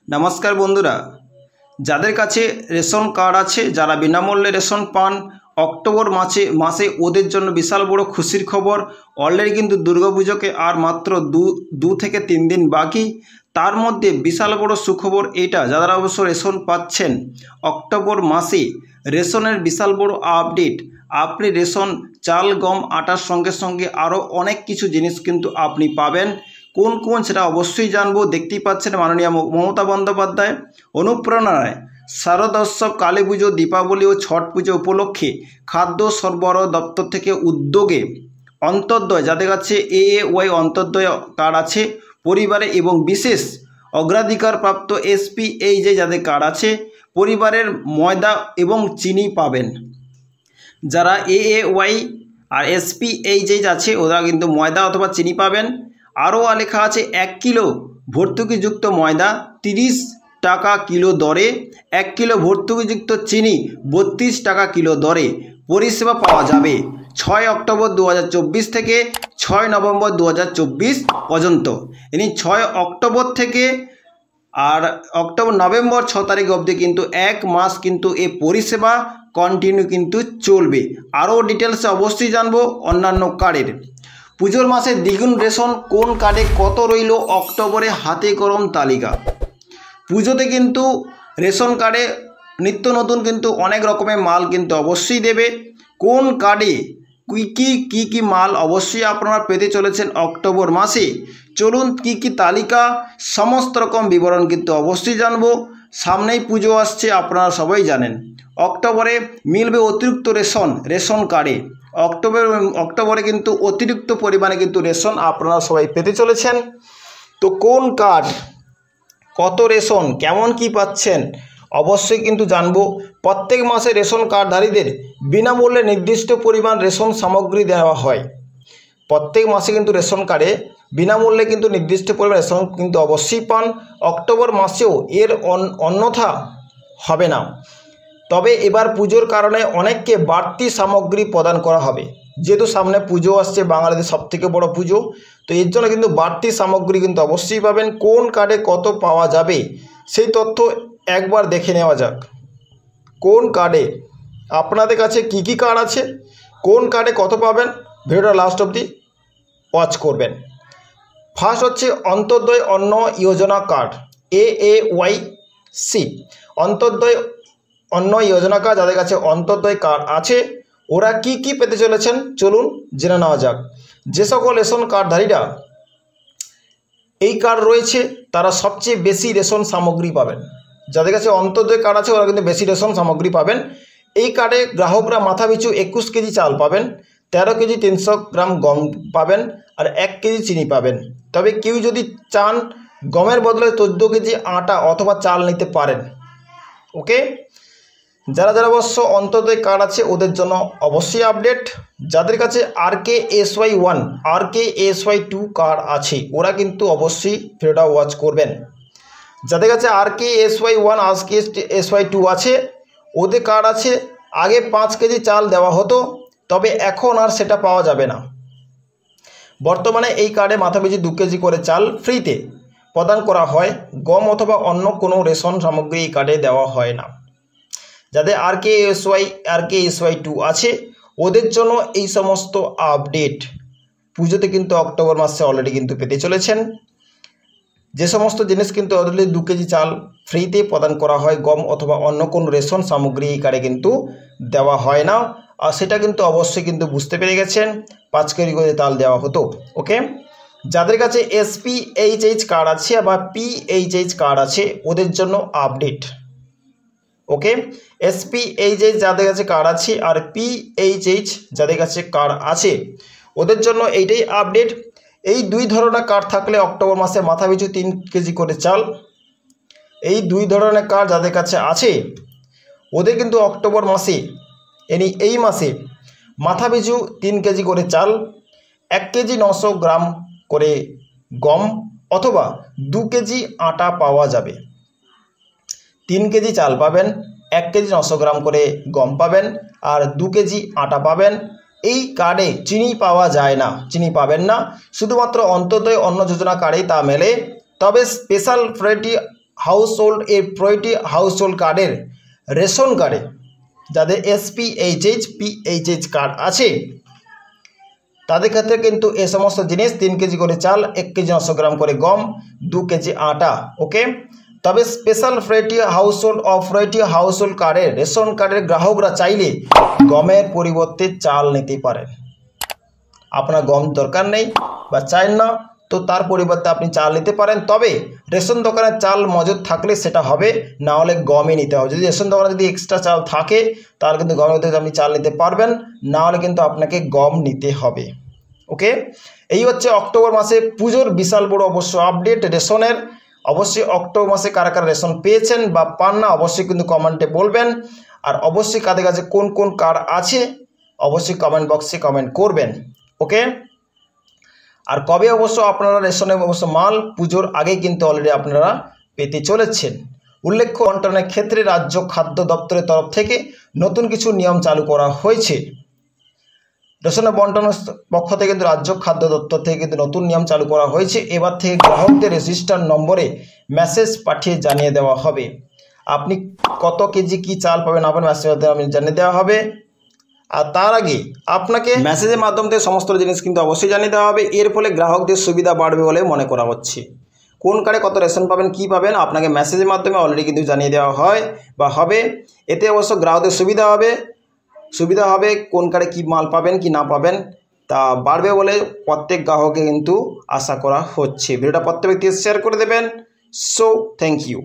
नमस्कार बंधुरा যাদের কাছে রেশন কার্ড আছে যারা বিনামূল্যে রেশন পান অক্টোবর মাসে ওদের জন্য বিশাল বড় খুশির খবর। অলরেডি কিন্তু দুর্গাপুজোকে আর মাত্র দু থেকে 3 দিন বাকি। তার মধ্যে বিশাল বড় সুখবর এটা, যারা অবশ্য রেশন পাচ্ছেন অক্টোবর মাসে রেশনের বিশাল বড় আপডেট। আপনি রেশন চাল গম আটার সঙ্গে সঙ্গে আরও অনেক কিছু জিনিস কিন্তু আপনি পাবেন। কোন কোন সেটা অবশ্যই জানবো। দেখতেই পাচ্ছেন মাননীয় মমতা বন্দ্যোপাধ্যায় অনুপ্রেরণায় শারদোৎসব, কালী পুজো, দীপাবলি ও ছট পুজো উপলক্ষে খাদ্য সরবরাহ দপ্তর থেকে উদ্যোগে অন্তর্দয়, যাদের কাছে AAY অন্তর্দয় কার্ড আছে পরিবারে এবং বিশেষ অগ্রাধিকারপ্রাপ্ত SPHJ যাদের কার্ড আছে পরিবারের ময়দা এবং চিনি পাবেন। যারা AAY আর SPHJ আছে ওরা কিন্তু ময়দা অথবা চিনি পাবেন। আরও লেখা আছে 1 কিলো ভর্তুকিযুক্ত ময়দা 30 টাকা কিলো দরে, 1 কিলো ভর্তুকিযুক্ত চিনি 32 টাকা কিলো দরে পরিষেবা পাওয়া যাবে 6 অক্টোবর 2024 থেকে 6 নভেম্বর 2024 পর্যন্ত। ইনি 6 অক্টোবর থেকে আর নভেম্বর 6 তারিখ অবধি কিন্তু 1 মাস কিন্তু এই পরিষেবা কন্টিনিউ কিন্তু চলবে। আরও ডিটেলসে অবশ্যই জানবো অন্যান্য কার্ডের। পুজোর মাসে দ্বিগুণ রেশন কোন কার্ডে কত রইল অক্টোবরে হাতে কলম তালিকা। পুজোতে কিন্তু রেশন কার্ডে নিত্য নতুন কিন্তু অনেক রকমের মাল কিন্তু অবশ্যই দেবে। কোন কার্ডে কি মাল অবশ্যই আপনারা পেতে চলেছেন অক্টোবর মাসে, চলুন কি তালিকা সমস্ত রকম বিবরণ কিন্তু অবশ্যই জানবো। সামনেই পুজো আসছে, আপনারা সবাই জানেন অক্টোবরে মিলবে অতিরিক্ত রেশন কার্ডে। অক্টোবরে কিন্তু অতিরিক্ত পরিমাণে কিন্তু রেশন আপনারা সবাই পেতে চলেছেন। তো কোন কার্ড কত রেশন কেমন কি পাচ্ছেন অবশ্যই কিন্তু জানবো। প্রত্যেক মাসে রেশন কার্ডধারীদের বিনামূল্যে নির্দিষ্ট পরিমাণ রেশন সামগ্রী দেওয়া হয়। প্রত্যেক মাসে কিন্তু রেশন কার্ডে বিনামূল্যে কিন্তু নির্দিষ্ট পরিমাণ রেশন কিন্তু অবশ্যই পান। অক্টোবর মাসেও এর অন্যথা হবে না। তবে এবার পুজোর কারণে অনেককে বাড়তি সামগ্রী প্রদান করা হবে। যেহেতু সামনে পুজো আসছে, বাঙালিদের সবথেকে বড় পুজো, তো এর জন্য কিন্তু বাড়তি সামগ্রী কিন্তু অবশ্যই পাবেন। কোন কার্ডে কত পাওয়া যাবে সেই তথ্য একবার দেখে নেওয়া যাক। কোন কার্ডে আপনাদের কাছে কি কার্ড আছে, কোন কার্ডে কত পাবেন, ভিডিওটা লাস্ট অবধি ওয়াচ করবেন। ফার্স্ট হচ্ছে অন্তর্দয় অন্ন যোজনা কার্ড AAYC। অন্তর্দয় অন্ন যোজনা কার্ড, যাদের কাছে অন্তর্দয় কার্ড আছে ওরা কি পেতে চলেছেন চলুন জেনে নেওয়া যাক। যে সকল রেশন কার্ডধারীরা এই কার্ড রয়েছে তারা সবচেয়ে বেশি রেশন সামগ্রী পাবেন। যাদের কাছে অন্তর্দয় কার্ড আছে ওরা কিন্তু বেশি রেশন সামগ্রী পাবেন। এই কার্ডে গ্রাহকরা মাথাপিছু 21 কেজি চাল পাবেন, 13 কেজি 300 গ্রাম গম পাবেন আর 1 কেজি চিনি পাবেন। তবে কেউ যদি চান গমের বদলে 14 কেজি আটা অথবা চাল নিতে পারেন। ওকে, যারা অবশ্য অন্তর্দয় কার্ড আছে ওদের জন্য অবশ্যই আপডেট। যাদের কাছে RKSY1 RKSY2 কার্ড আছে ওরা কিন্তু অবশ্যই ভিডিওটা ওয়াচ করবেন। যাদের কাছে RKSY1 RKSY2 আছে ওদের কার্ড আছে, আগে 5 কেজি চাল দেওয়া হতো, তবে এখন আর সেটা পাওয়া যাবে না। বর্তমানে এই কার্ডে মাথাপিছু 2 কেজি করে চাল ফ্রিতে প্রদান করা হয়। গম অথবা অন্য কোনো রেশন সামগ্রী এই কার্ডে দেওয়া হয় না। যাদের RKSY2 আছে ওদের জন্য এই সমস্ত আপডেট পুজোতে কিন্তু অক্টোবর মাসে অলরেডি কিন্তু পেতে চলেছেন। যে সমস্ত জিনিস কিন্তু অলরেডি 2 কেজি চাল ফ্রিতে প্রদান করা হয়, গম অথবা অন্য কোনো রেশন সামগ্রী এই কার্ডে কিন্তু দেওয়া হয় না। আর সেটা কিন্তু অবশ্যই কিন্তু বুঝতে পেরে গেছেন 5 কেজি করে চাল দেওয়া হতো। ওকে, যাদের কাছে SPHH কার্ড আছে বা PHH কার্ড আছে ওদের জন্য আপডেট। ওকে, SPHH যাদের কাছে কার্ড আছে আর PHH যাদের কাছে কার্ড আছে ওদের জন্য এইটাই আপডেট। এই 2 ধরনের কার্ড থাকলে অক্টোবর মাসে মাথাপিছু 3 কেজি করে চাল। এই 2 ধরনের কার্ড যাদের কাছে আছে ওদের কিন্তু অক্টোবর মাসে এই মাসে মাথাপিছু 3 কেজি করে চাল, 1 কেজি 900 গ্রাম করে গম অথবা 2 কেজি আটা পাওয়া যাবে। 3 কেজি চাল পাবেন, 1 কেজি 900 গ্রাম করে গম পাবেন আর 2 কেজি আটা পাবেন। এই কার্ডে চিনি পাওয়া যায় না, চিনি পাবেন না, শুধুমাত্র অন্তর্দয় অন্ন যোজনা কার্ডেই তা মেলে। তবে স্পেশাল প্রায়োরিটি হাউস হোল্ড এই প্রতিটি হাউস হোল্ড কার্ডের রেশন কার্ডে যাদের SPHH PHH কার্ড আছে তাদের ক্ষেত্রে কিন্তু এই সমস্ত জিনিস 3 কেজি করে চাল, 1 কেজি 900 গ্রাম করে গম, 2 কেজি আটা। ওকে, তবে special priority household of priority household কার্ডের রেশন কার্ডের গ্রাহকরা চাইলে গমের পরিবর্তে চাল নিতে পারেন। আপনার গম দরকার নেই বা চাই না, তো তার পরিবর্তে আপনি চাল নিতে পারেন। তবে রেশন দোকানে চাল মজুদ থাকলে সেটা হবে, না হলে গমই নিতে হবে। যদি রেশন দোকানে যদি এক্সট্রা চাল থাকে তাহলে কিন্তু গমের মধ্যে আপনি চাল নিতে পারবেন, না হলে কিন্তু আপনাকে গম নিতে হবে। ওকে, এই হচ্ছে অক্টোবর মাসে পুজোর বিশাল বড় অবশ্য আপডেট রেশনের। অবশ্যই অক্টোবর মাসে কারা কারা রেশন পেয়েছেন বা পান না অবশ্যই কিন্তু কমেন্টে বলবেন। আর অবশ্যই কাদের কাছে কোন কোন কার্ড আছে অবশ্যই কমেন্ট বক্সে কমেন্ট করবেন। ওকে, আর কবে অবশ্য আপনারা রেশনের অবশ্য মাল পুজোর আগেই কিন্তু অলরেডি আপনারা পেতে চলেছেন। উল্লেখ্য, বন্টনের ক্ষেত্রে রাজ্য খাদ্য দপ্তরের তরফ থেকে নতুন কিছু নিয়ম চালু করা হয়েছে। রেশনের বন্টনের পক্ষ থেকে কিন্তু রাজ্য খাদ্য দপ্তর থেকে কিন্তু নতুন নিয়ম চালু করা হয়েছে। এবার থেকে গ্রাহকদের রেজিস্টার নম্বরে মেসেজ পাঠিয়ে জানিয়ে দেওয়া হবে আপনি কত কেজি কি চাল পাবেন, আপনার মেসেজের মাধ্যমে জানিয়ে দেওয়া হবে। আর তার আগে আপনাকে মেসেজের মাধ্যম থেকে সমস্ত জিনিস কিন্তু অবশ্যই জানিয়ে দেওয়া হবে। এর ফলে গ্রাহকদের সুবিধা বাড়বে বলে মনে করা হচ্ছে। কোন কার্ডে কত রেশন পাবেন, কি পাবেন আপনাকে মেসেজের মাধ্যমে অলরেডি কিন্তু জানিয়ে দেওয়া হয় বা হবে। এতে অবশ্য গ্রাহকদের সুবিধা হবে কোন কার্ডে কী মাল পাবেন কি না পাবেন তা বাড়বে বলে প্রত্যেক গ্রাহকে কিন্তু আশা করা হচ্ছে। ভিডিওটা প্রত্যেক ব্যক্তি শেয়ার করে দেবেন। So thank you.